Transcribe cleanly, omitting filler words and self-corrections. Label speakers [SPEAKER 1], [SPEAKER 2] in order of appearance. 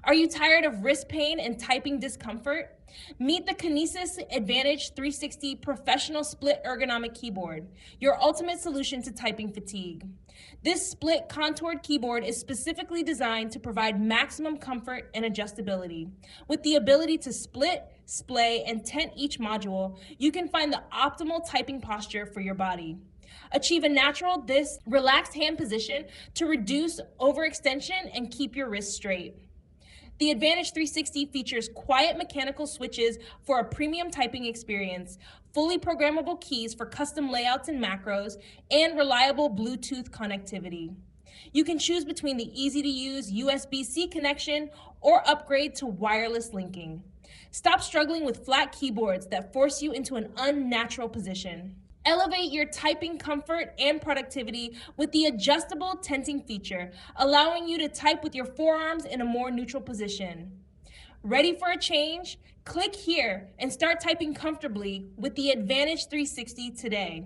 [SPEAKER 1] Are you tired of wrist pain and typing discomfort? Meet the KINESIS Advantage360 Professional Split Ergonomic Keyboard, your ultimate solution to typing fatigue. This split contoured keyboard is specifically designed to provide maximum comfort and adjustability. With the ability to split, splay, and tent each module, you can find the optimal typing posture for your body. Achieve a natural, relaxed hand position to reduce overextension and keep your wrists straight. The Advantage 360 features quiet mechanical switches for a premium typing experience, fully programmable keys for custom layouts and macros, and reliable Bluetooth connectivity. You can choose between the easy-to-use USB-C connection or upgrade to wireless linking. Stop struggling with flat keyboards that force you into an unnatural position. Elevate your typing comfort and productivity with the adjustable tenting feature, allowing you to type with your forearms in a more neutral position. Ready for a change? Click here and start typing comfortably with the Advantage 360 today.